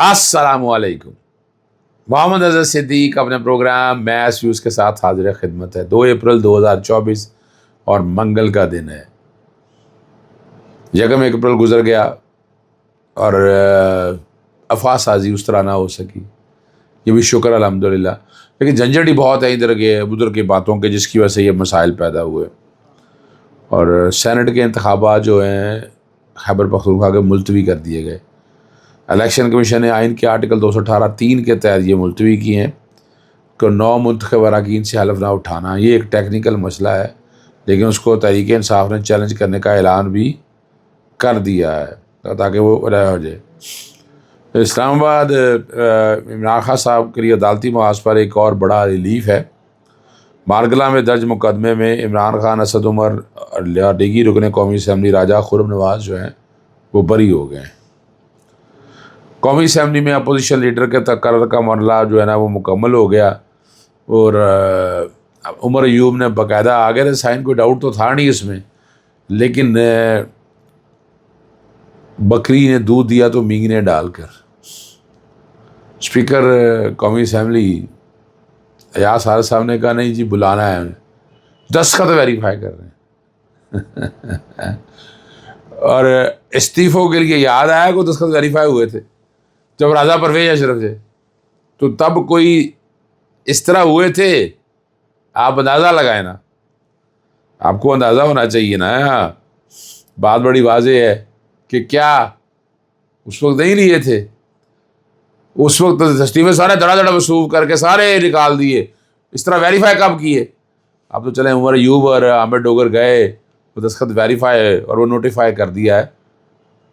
السلام علیکم. محمد اظہر صدیق اپنے پروگرام میس ویوز کے ساتھ حاضر خدمت ہے. 2 اپریل 2024 اور منگل کا دن ہے. 1 اپریل گزر گیا اور افواہ سازی اس طرح نہ ہو سکی. یہ بھی شکر الحمدللہ. لیکن جھنجھٹ ہی بہت ہے ادھر کے ادھر کی باتوں کے، جس کی وجہ سے یہ مسائل پیدا ہوئے. اور سینٹ کے انتخابات جو ہیں خیبر پختونخوا کے ملتوی کر دیے گئے. الیکشن کمیشن نے آئین کے آرٹیکل 218(3) کے تحت یہ ملتوی کی ہیں کہ 9 منتخب اراکین سے حلف نہ اٹھانا. یہ ایک ٹیکنیکل مسئلہ ہے، لیکن اس کو تحریک انصاف نے چیلنج کرنے کا اعلان بھی کر دیا ہے تاکہ وہ رہ ہو جائے. اسلام آباد عمران خان صاحب کے لیے عدالتی محاذ پر ایک اور بڑا ریلیف ہے. مارگلہ میں درج مقدمے میں عمران خان، اسد عمر اور دیگر رکن قومی اسمبلی راجہ خرم نواز جو ہیں وہ بری ہو گئے ہیں. قومی اسمبلی میں اپوزیشن لیڈر کے تقرر کا مرحلہ جو ہے نا وہ مکمل ہو گیا. اور عمر ایوب نے باقاعدہ آگے تھے سائن، کوئی ڈاؤٹ تو تھا نہیں اس میں، لیکن بکری نے دودھ دیا تو مینگنے ڈال کر. اسپیکر قومی اسمبلی ایاز حارث صاحب نے کہا نہیں جی بلانا ہے انہیں، دستخط ویریفائی کر رہے ہیں. اور استعفوں کے لیے یاد آیا کہ دستخط ویریفائی ہوئے تھے جب راجہ پرویز اشرف تھے، تو تب کوئی اس طرح ہوئے تھے. آپ اندازہ لگائیں نا، آپ کو اندازہ ہونا چاہیے نا. بات بڑی واضح ہے کہ کیا اس وقت نہیں لیے تھے. اس وقت اسٹیفے سارے دڑا دڑا مصروف کر کے سارے نکال دیے. اس طرح ویریفائی کب کیے؟ اب تو چلیں عمر ایوب اور عامر ڈوگر گئے، وہ دستخط ویریفائی اور وہ نوٹیفائی کر دیا ہے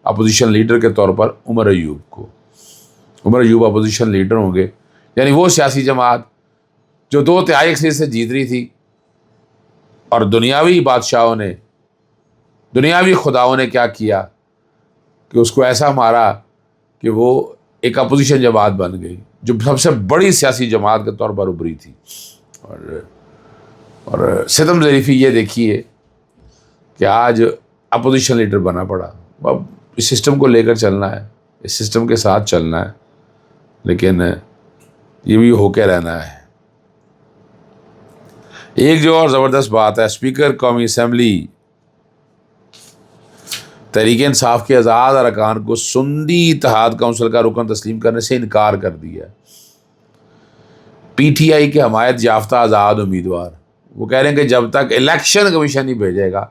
اپوزیشن لیڈر کے طور پر عمر ایوب کو. عمر ایوب اپوزیشن لیڈر ہوں گے، یعنی وہ سیاسی جماعت جو 2/3 اکثریت سے جیت رہی تھی. اور دنیاوی بادشاہوں نے، دنیاوی خداؤں نے کیا کیا کہ اس کو ایسا مارا کہ وہ ایک اپوزیشن جماعت بن گئی جو سب سے بڑی سیاسی جماعت کے طور پر ابھری تھی. اور ستم ظریفی یہ دیکھیے کہ آج اپوزیشن لیڈر بنا پڑا. اب اس سسٹم کو لے کر چلنا ہے، اس سسٹم کے ساتھ چلنا ہے، لیکن یہ بھی ہو کے رہنا ہے. ایک جو اور زبردست بات ہے، اسپیکر قومی اسمبلی تحریک انصاف کے آزاد ارکان کو سندی اتحاد کونسل کا رکن تسلیم کرنے سے انکار کر دیا. پی ٹی آئی کے حمایت یافتہ آزاد امیدوار وہ کہہ رہے ہیں کہ جب تک الیکشن کمیشن نہیں بھیجے گا،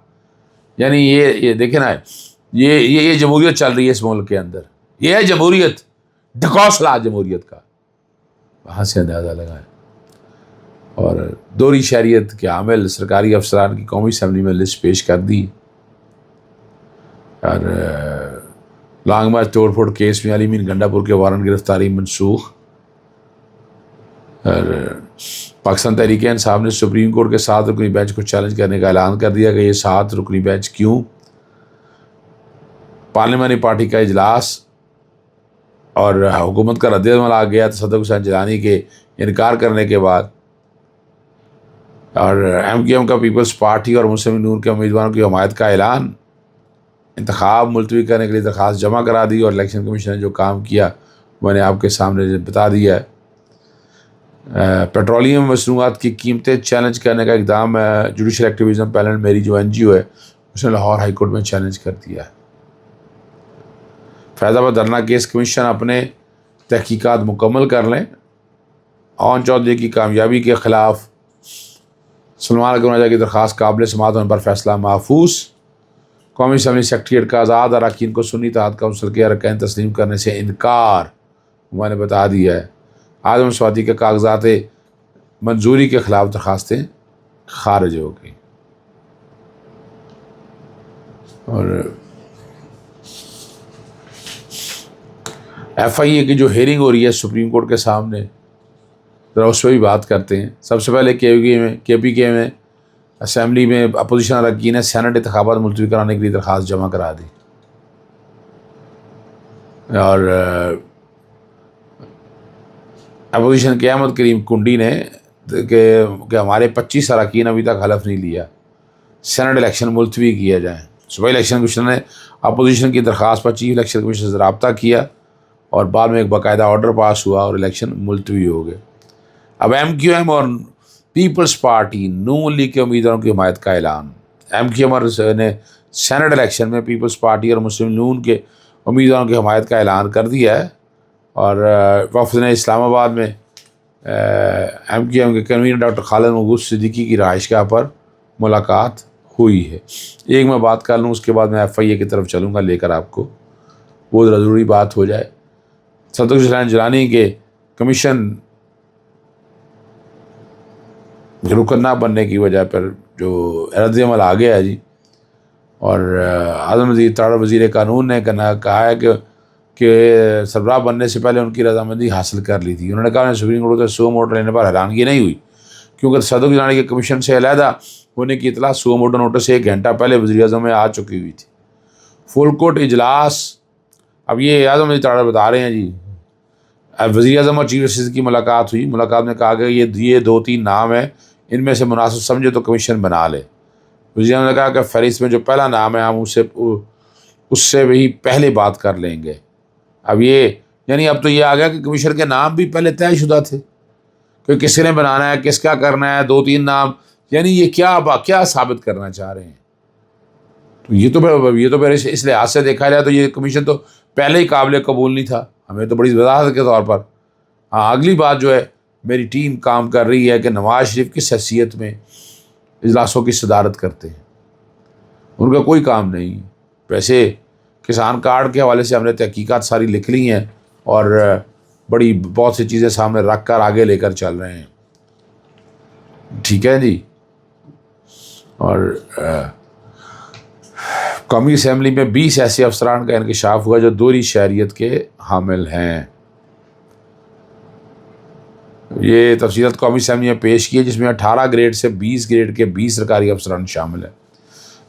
یعنی یہ دیکھیں نا، یہ جمہوریت چل رہی ہے اس ملک کے اندر. یہ ہے جمہوریت، ڈھکوسلا جمہوریت کا. وہاں سے اندازہ لگائیں. اور دوہری شہریت کے عامل سرکاری افسران کی قومی اسمبلی میں لسٹ پیش کر دی. اور لانگ مارچ توڑ پھوڑ کیس میں علی مین گنڈا پور کے وارنٹ گرفتاری منسوخ. اور پاکستان تحریک انصاف نے سپریم کورٹ کے 7 رکنی بینچ کو چیلنج کرنے کا اعلان کر دیا کہ یہ 7 رکنی بینچ کیوں. پارلیمانی پارٹی کا اجلاس اور حکومت کا رد عمل آ گیا صدر حسین جیلانی کے انکار کرنے کے بعد. اور ایم کیو ایم کا پیپلز پارٹی اور مسلم نور کے امیدواروں کی حمایت کا اعلان. انتخاب ملتوی کرنے کے لیے درخواست جمع کرا دی، اور الیکشن کمیشن نے جو کام کیا میں نے آپ کے سامنے بتا دیا ہے. پیٹرولیم مصنوعات کی قیمتیں چیلنج کرنے کا اقدام جوڈیشل ایکٹیویزم پینل میری جو این جی او ہے اس نے لاہور ہائی کورٹ میں چیلنج کر دیا ہے. فیض آباد دھرنا کیس کمیشن اپنے تحقیقات مکمل کر لیں. اون چودھری کی کامیابی کے خلاف سلمان اکرم راجہ کی درخواست قابل سماعت ہونے پر فیصلہ محفوظ. قومی اسمبلی سیکریٹریٹ کا آزاد اراکین کو سنی اتحاد کونسل کے ارکان تسلیم کرنے سے انکار میں نے بتا دیا ہے. اعظم سوادی کے کاغذات منظوری کے خلاف درخواستیں خارج ہو گئی. اور ایف آئی اے کی جو ہیئرنگ ہو رہی ہے سپریم کورٹ کے سامنے، ذرا اس پہ بھی بات کرتے ہیں. سب سے پہلے کے پی کے میں اسمبلی میں اپوزیشن اراکین نے سینٹ انتخابات ملتوی کرانے کے لیے درخواست جمع کرا دی. اور اپوزیشن کے احمد کریم کنڈی نے کہ ہمارے 25 اراکین ابھی تک حلف نہیں لیا، سینٹ الیکشن ملتوی کیا جائیں. صبح الیکشن کمیشن نے اپوزیشن کی درخواست پر چیف الیکشن کمیشن سے رابطہ کیا اور بعد میں ایک باقاعدہ آرڈر پاس ہوا اور الیکشن ملتوی ہو گئے۔ اب ایم کیو ایم اور پیپلز پارٹی نون لیگ کے امیدواروں کی حمایت کا اعلان۔ ایم کیو ایم نے سینٹ الیکشن میں پیپلز پارٹی اور مسلم نون کے امیدواروں کی حمایت کا اعلان کر دیا ہے، اور وفد نے اسلام آباد میں ایم کیو ایم کے کنوینر ڈاکٹر خالد محمود صدیقی کی رہائش گاہ پر ملاقات ہوئی ہے۔ ایک میں بات کر لوں، اس کے بعد میں ایف آئی اے کی طرف چلوں گا لے کر آپ کو، وہ ضروری بات ہو جائے۔ صدق حسین جیلانی کے کمیشن رکن نہ بننے کی وجہ پر جو رد عمل آ گیا ہے جی، اور اعظم مزید تاڑا وزیر قانون نے کہا ہے کہ سربراہ بننے سے پہلے ان کی رضامندی حاصل کر لی تھی۔ انہوں نے کہا انہیں سپریم کورٹ سے سو موٹر لینے پر حیرانگی نہیں ہوئی، کیونکہ صدق جیلانی کے کمیشن سے علیحدہ ہونے کی اطلاع سو موٹر نوٹس سے 1 گھنٹہ پہلے وزیر اعظم میں آ چکی ہوئی تھی۔ فل کورٹ اجلاس، اب یہ اعظم مزید تاڑا بتا رہے ہیں جی، اب وزیر اعظم اور چیف جسٹس کی ملاقات ہوئی، ملاقات میں کہا کہ یہ 2-3 نام ہیں، ان میں سے مناسب سمجھے تو کمیشن بنا لے۔ وزیر اعظم نے کہا کہ فہرست میں جو پہلا نام ہے ہم اس سے بھی پہلے بات کر لیں گے۔ اب یہ یعنی اب تو یہ آ گیا کہ کمیشن کے نام بھی پہلے طے شدہ تھے کہ کس نے بنانا ہے، کس کا کرنا ہے، 2-3 نام، یعنی یہ کیا ثابت کرنا چاہ رہے ہیں؟ تو یہ تو پھر اس لحاظ سے دیکھا جائے تو یہ کمیشن تو پہلے ہی قابل قبول نہیں تھا، ہمیں تو بڑی وضاحت کے طور پر۔ ہاں، اگلی بات جو ہے، میری ٹیم کام کر رہی ہے کہ نواز شریف کس حیثیت میں اجلاسوں کی صدارت کرتے ہیں، ان کا کوئی کام نہیں۔ ویسے کسان کارڈ کے حوالے سے ہم نے تحقیقات ساری لکھ لی ہیں اور بہت سی چیزیں سامنے رکھ کر آگے لے کر چل رہے ہیں، ٹھیک ہے جی۔ اور قومی اسمبلی میں 20 ایسے افسران کا انکشاف ہوا جو دوہری شہریت کے حامل ہیں۔ یہ تفصیلات قومی اسمبلی میں پیش کی ہے، جس میں 18 گریڈ سے 20 گریڈ کے 20 سرکاری افسران شامل ہیں۔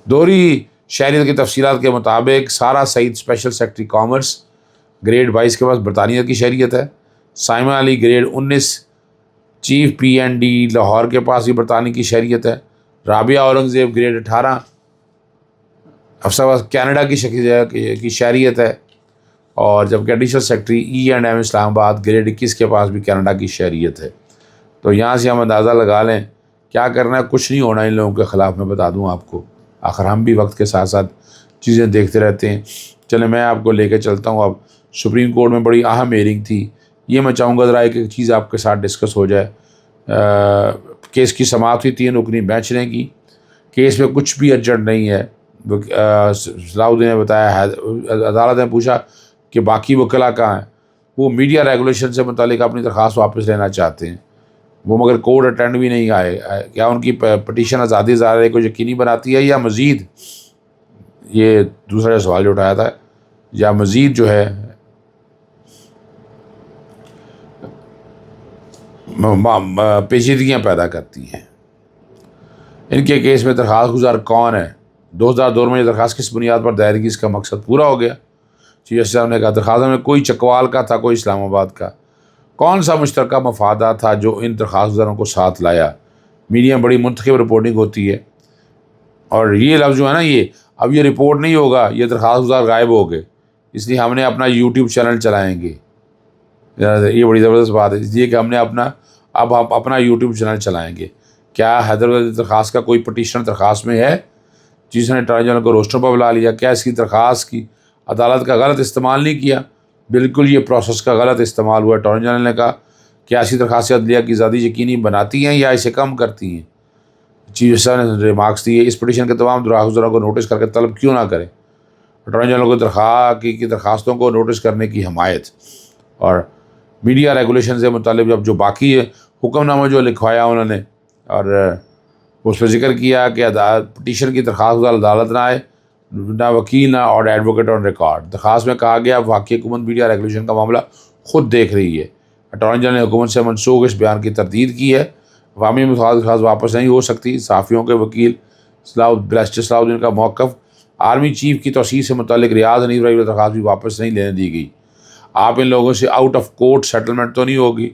دوہری شہریت کی تفصیلات کے مطابق Sara Saeed special secretary commerce grade 22 کے پاس برطانیہ کی شہریت ہے، Saima Ali grade 19 chief P N D Lahore کے پاس بھی برطانیہ کی شہریت ہے، رابعہ اورنگزیب گریڈ 18 افسر پاس کینیڈا کی شہریت ہے، اور جبکہ ایڈیشنل سیکرٹری E&M اسلام آباد گریڈ 21 کے پاس بھی کینیڈا کی شہریت ہے۔ تو یہاں سے ہم اندازہ لگا لیں کیا کرنا ہے، کچھ نہیں ہونا ان لوگوں کے خلاف، میں بتا دوں آپ کو، آخر ہم بھی وقت کے ساتھ ساتھ چیزیں دیکھتے رہتے ہیں۔ چلیں میں آپ کو لے کے چلتا ہوں۔ اب سپریم کورٹ میں بڑی اہم ہیئرنگ تھی، یہ میں چاہوں گا ذرا ایک چیز آپ کے ساتھ ڈسکس ہو جائے۔ کیس کی سماعت ہوئی 3 رکنی بینچ نے کی، کیس میں کچھ بھی ارجنٹ نہیں ہے۔ صلاح الدین نے بتایا، عدالت نے پوچھا کہ باقی وکلاء کہاں ہیں، وہ میڈیا ریگولیشن سے متعلق اپنی درخواست واپس لینا چاہتے ہیں، وہ مگر کورٹ اٹینڈ بھی نہیں آئے۔ کیا ان کی پٹیشن آزادی اظہار کو یقینی بناتی ہے، یا مزید، یہ دوسرا سوال جو اٹھایا تھا، یا مزید جو ہے پیچیدگیاں پیدا کرتی ہیں؟ ان کے کیس میں درخواست گزار کون ہے؟ 2002 میں یہ درخواست کس بنیاد پر دائر کی، اس کا مقصد پورا ہو گیا؟ چیف جسٹس صاحب نے کہا درخواست میں کوئی چکوال کا تھا، کوئی اسلام آباد کا، کون سا مشترکہ مفادات تھا جو ان درخواست گزاروں کو ساتھ لایا؟ میڈیا میں بڑی منتخب رپورٹنگ ہوتی ہے، اور یہ لفظ جو ہے نا، اب یہ رپورٹ نہیں ہوگا، یہ درخواست گزار غائب ہو گئے، اس لیے ہم نے اپنا یوٹیوب چینل چلائیں گے۔ یہ بڑی زبردست بات ہے، اس لیے کہ ہم اپنا یوٹیوب چینل چلائیں گے۔ کیا حیدرآباد درخواست کا کوئی پٹیشنر درخواست میں ہے جس نے اٹارنی جنرل کو روسٹر پر بلا لیا؟ کیا اس کی درخواست کی عدالت کا غلط استعمال نہیں کیا؟ بالکل یہ پروسیس کا غلط استعمال ہوا۔ اٹارنی جنرل نے کہا کیا ایسی درخواست عدلیہ کی آزادی یقینی بناتی ہیں یا اسے کم کرتی ہیں؟ چیف جسٹس نے ریمارکس دیے، اس پٹیشن کے تمام درخواست گزاروں کو نوٹس کر کے طلب کیوں نہ کریں؟ اٹارنی جنرل کو درخواستوں کو نوٹس کرنے کی حمایت، اور میڈیا ریگولیشن سے متعلق اب جو باقی ہے حکم نامہ جو لکھوایا انہوں نے، اور اس پہ ذکر کیا کہ پٹیشن کی درخواست گزار عدالت نہ آئے، نہ وکیل نہ اور ایڈوکیٹ آن ریکارڈ۔ درخواست میں کہا گیا وفاقی حکومت میڈیا ریگولیشن کا معاملہ خود دیکھ رہی ہے۔ اٹارنی جنرل نے حکومت سے منسوخ اس بیان کی تردید کی ہے، عوامی مفاد درخواست واپس نہیں ہو سکتی۔ صحافیوں کے وکیل بریسٹر صلاح الدین کا موقف، آرمی چیف کی توسیع سے متعلق ریاض حنیف رحمۃ درخواست بھی واپس نہیں لینے دی گئی۔ آپ ان لوگوں سے آؤٹ آف کورٹ سیٹلمنٹ تو نہیں ہوگی،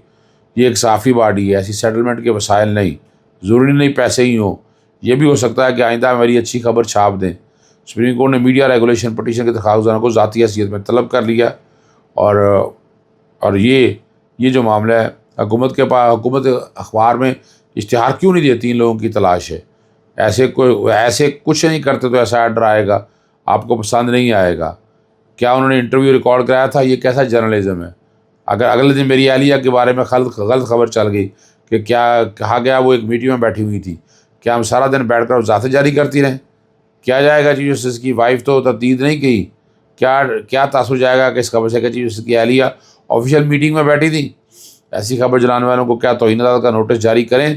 یہ ایک صحافی باڈی ہے، ایسی سیٹلمنٹ کے وسائل نہیں، ضروری نہیں پیسے ہی ہوں، یہ بھی ہو سکتا ہے کہ آئندہ میری اچھی خبر چھاپ دیں۔ سپریم کورٹ نے میڈیا ریگولیشن پٹیشن کے درخواست گزاروں کو ذاتی حیثیت میں طلب کر لیا، اور اور یہ جو معاملہ ہے، حکومت کے پاس، حکومت اخبار میں اشتہار کیوں نہیں دیتی؟ ان لوگوں کی تلاش ہے۔ ایسے کچھ نہیں کرتے تو ایسا ایڈر آئے گا، آپ کو پسند نہیں آئے گا۔ کیا انہوں نے انٹرویو ریکارڈ کرایا تھا؟ یہ کیسا جرنلزم ہے؟ اگر اگلے دن میری اہلیہ کے بارے میں غلط خبر چل گئی کہ کیا کہا گیا وہ ایک میٹنگ میں بیٹھی ہوئی تھی، کیا ہم سارا دن بیٹھ کر وضاحتیں جاری کرتی رہیں؟ کیا جائے گا چیف جسٹس کی وائف تو تردید نہیں کی؟ کیا تاثر جائے گا کہ اس خبر سے کہ چیف جسٹس کی اہلیہ آفیشیل میٹنگ میں بیٹھی تھی؟ ایسی خبر جلانے والوں کو کیا توہین عدالت کا نوٹس جاری کریں؟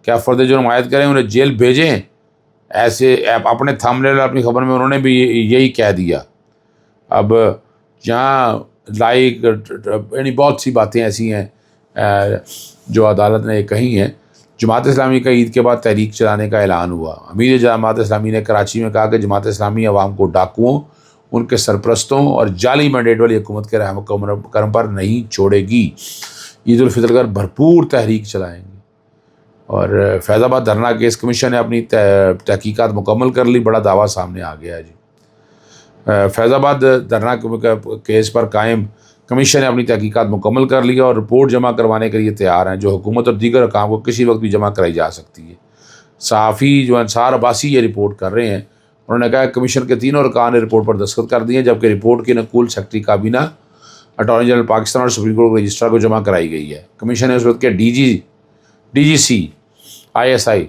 کیا فرد جرم عائد کریں؟ انہیں جیل بھیجیں؟ ایسے اپنے تھمبنیل اپنی خبر میں انہوں نے بھی یہی کہہ دیا۔ اب جہاں یعنی بہت سی باتیں ایسی ہیں جو عدالت نے کہی ہیں۔ جماعت اسلامی کا عید کے بعد تحریک چلانے کا اعلان ہوا۔ امیر جماعت اسلامی نے کراچی میں کہا کہ جماعت اسلامی عوام کو ڈاکوؤں، ان کے سرپرستوں اور جعلی مینڈیٹ والی حکومت کے رحم کرم پر نہیں چھوڑے گی۔ عید الفطر پر بھرپور تحریک چلائیں گے۔ اور فیض آباد دھرنا کیس کمیشن نے اپنی تحقیقات مکمل کر لی، بڑا دعویٰ سامنے آ گیا ہے جی۔ فیض آباد دھرنا کیس پر قائم کمیشن نے اپنی تحقیقات مکمل کر لی اور رپورٹ جمع کروانے کے لیے تیار ہیں، جو حکومت اور دیگر حکام کو کسی وقت بھی جمع کرائی جا سکتی ہے۔ صحافی جو انصار عباسی یہ رپورٹ کر رہے ہیں، انہوں نے کہا کہ کمیشن کے تینوں ارکان نے رپورٹ پر دستخط کر دیے ہیں، جبکہ رپورٹ کی نقول سیکرٹری کابینہ، اٹارنی جنرل پاکستان اور سپریم کورٹ کے رجسٹرار کو جمع کرائی گئی ہے۔ کمیشن نے اس وقت کے ڈی جی سی ISI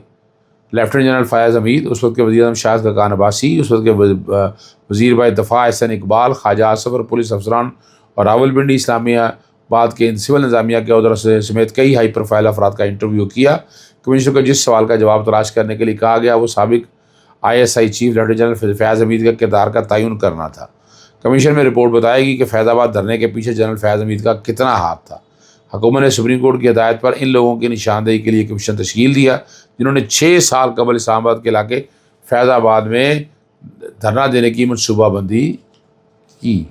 لیفٹیننٹ جنرل فیاض حمید، اس وقت کے وزیر اعظم شاہد خاقان عباسی، اس وقت کے وزیر بائے دفاع احسن اقبال، خواجہ آصف اور پولیس افسران اور راولپنڈی اسلامیہ آباد کے سول انتظامیہ کے عہدیداروں سمیت کئی ہائی پروفائل افراد کا انٹرویو کیا۔ کمیشن کو جس سوال کا جواب تلاش کرنے کے لیے کہا گیا وہ سابق ISI chief lieutenant general Faiz Hameed کے کردار کا تعین کرنا تھا۔ کمیشن میں رپورٹ بتائے گی کہ فیض آباد دھرنے کے پیچھے جنرل فیاض حمید کا کتنا ہاتھ تھا۔ حکومت نے سپریم کورٹ کی ہدایت پر ان لوگوں کی نشاندہی کے لیے کمیشن تشکیل دیا جنہوں نے 6 سال قبل اسلام آباد کے علاقے فیض آباد میں دھرنا دینے کی منصوبہ بندی کی،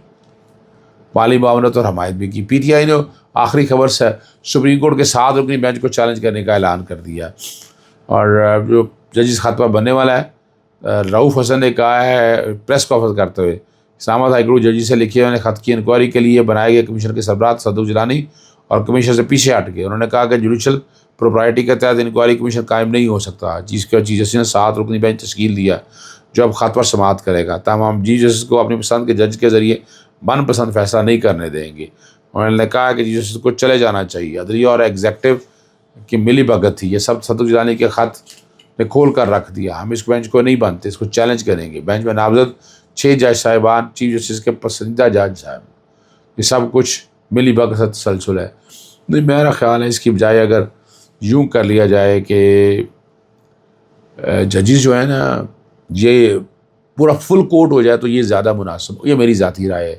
مالی معاونت اور حمایت بھی کی۔ PTI نے آخری خبر سے سپریم کورٹ کے 7 رکنی بینچ کو چیلنج کرنے کا اعلان کر دیا۔ اور جو ججز خطبہ بننے والا ہے، رؤوف حسن نے کہا ہے پریس کانفرنس کرتے ہوئے، اسلام آباد ہائی کورٹ ججز سے لکھے ہوئے خط کی انکوائری کے لیے بنائے گئے کمیشن کے سربراہ صدوق جیلانی اور کمیشن سے پیچھے ہٹ گئے۔ انہوں نے کہا کہ جوڈیشل پروپرائٹی کے تحت انکوائری کمیشن قائم نہیں ہو سکتا، جس کے چیف جسٹس نے 7 رکنی بینچ تشکیل دیا جو اب خط پر سماعت کرے گا، تاہم چیف جسٹس کو اپنی پسند کے جج کے ذریعے من پسند فیصلہ نہیں کرنے دیں گے۔ انہوں نے کہا کہ چیف جسٹس کو چلے جانا چاہیے۔ عدلیہ اور ایگزیکٹو کی ملی بھگت تھی، یہ سب صدوق جیلانی کے خط نے کھول کر رکھ دیا۔ ہم اس بینچ کو نہیں بنتے، اس کو چیلنج کریں گے۔ بینچ میں نامزد 6 جج صاحبان چیف جسٹس کے پسندیدہ جج صاحب، یہ سب کچھ ملی بھگت تسلسل ہے۔ نہیں، میرا خیال ہے اس کی بجائے اگر یوں کر لیا جائے کہ ججز جو ہے نا یہ پورا فل کوٹ ہو جائے تو یہ زیادہ مناسب، یہ میری ذاتی رائے ہے۔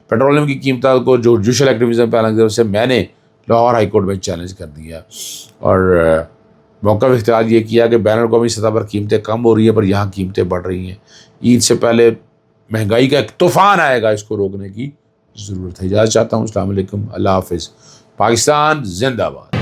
پیٹرولیم کی قیمتوں کو جو جوڈیشل ایکٹیویزم پہ الگ سے میں نے لاہور ہائی کورٹ میں چیلنج کر دیا اور موقف اختیار یہ کیا کہ بین الاقوامی سطح پر قیمتیں کم ہو رہی ہیں پر یہاں قیمتیں بڑھ رہی ہیں۔ عید سے پہلے مہنگائی کا ایک طوفان آئے گا، اس کو روکنے کی ضرورت ہے۔ اجازت چاہتا ہوں، السلام علیکم، اللہ حافظ، پاکستان زندہ باد۔